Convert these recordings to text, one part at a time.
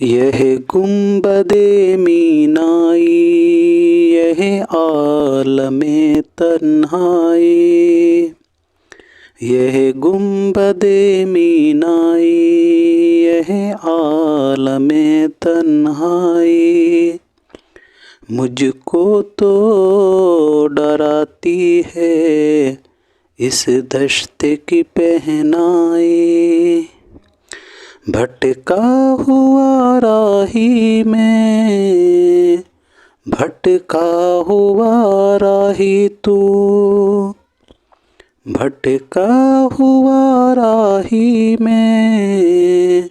यह गुंबदे मीनाई, यह आलमे तन्हाई। यह गुंबदे मीनाई, यह आलमे तन्हाई। मुझको तो डराती है इस दश्त की पहनाई। भटका हुआ राही में, भटका हुआ राही तू। भटका हुआ राही में,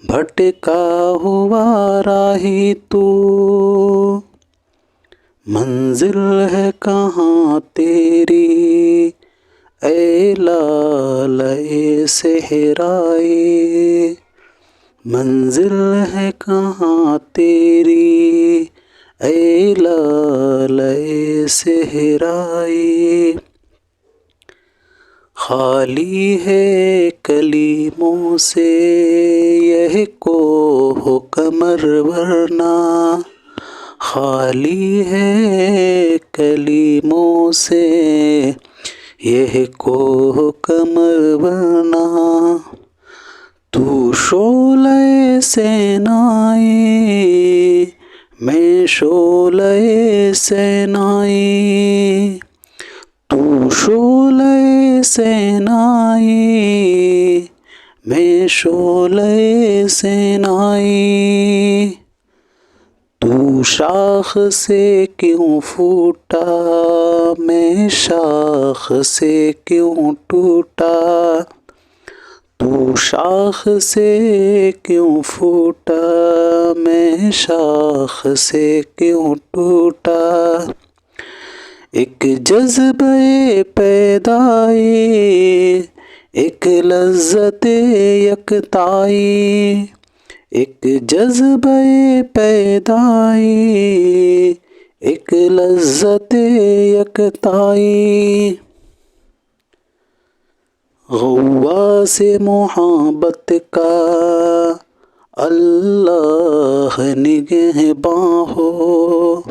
भटका हुआ राही तू। मंजिल है कहाँ तेरी ऐ लाले सहराए। मंजिल है कहाँ तेरी ऐ लाले सहराए। खाली है कलीमों से यह कोह कमर वरना। खाली है कलीमों से यह कोह कमर वरना। तू शोले सेनाई, मैं शोले सेनाई। तू शोले सेनाई, मैं शोले सेनाई। तू शाख से क्यों फूटा, मैं शाख से क्यों टूटा। तू शाख से क्यों फूटा, मैं शाख से क्यों टूटा। एक जज्बे पैदाई, एक लज्जते यकताई। एक जज्बे पैदाई, एक लज्जते यकताई। गौवा से मोहब्बत का अल्लाह निगहबां हो।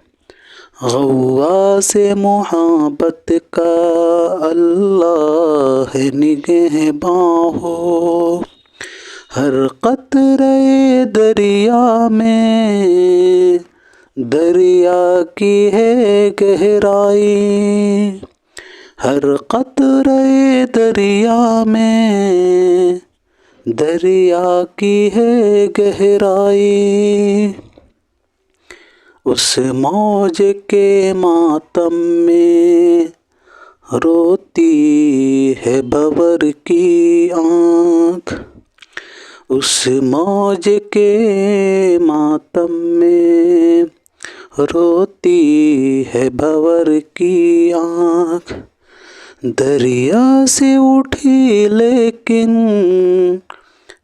गौवा से मोहब्बत का अल्लाह निगहबां हो। हर कतरे दरिया में दरिया की है गहराई। हर कतरे दरिया में दरिया की है गहराई। उस मौज के मातम में रोती है भंवर की आँख। उस मौज के मातम में रोती है भंवर की आँख। दरिया से उठी लेकिन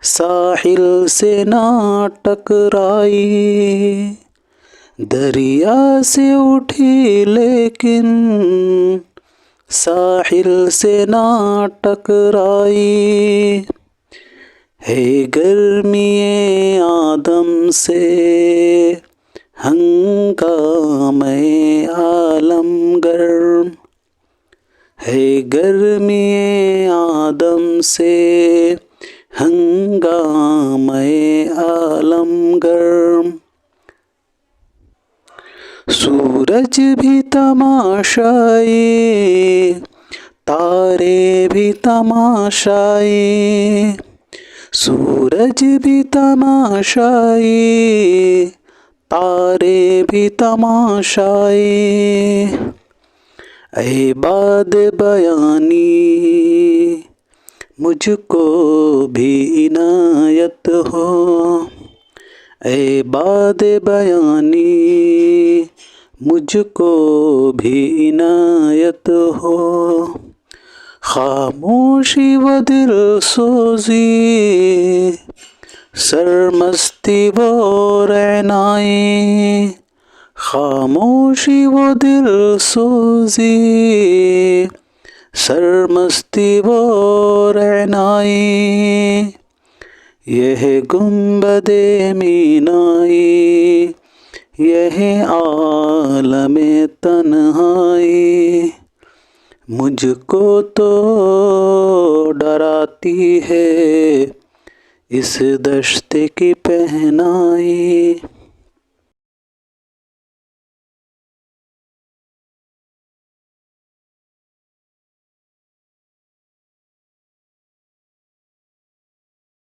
साहिल से ना टकराई। दरिया से उठी लेकिन साहिल से ना टकराई। है गर्मीए आदम से हंगामे आलम गर्म। है गर्मीए आदम से हंगामे आलम गर्म। सूरज भी तमाशाई, तारे भी तमाशाई। सूरज भी तमाशाई, तारे भी तमाशाई। ऐ बाद बयानी मुझको भी इनायत हो। ऐ बाद बयानी मुझको भी इनायत हो। खामोशी व दिल सोजी सरमस्ती वो रहनाई। खामोशी वो दिल सोजी सरमस्ती वो रहनाई। यह गुंबदे मीनाई, यह आलमे तन्हाई, मुझको तो डराती है इस दश्त की पहनाई।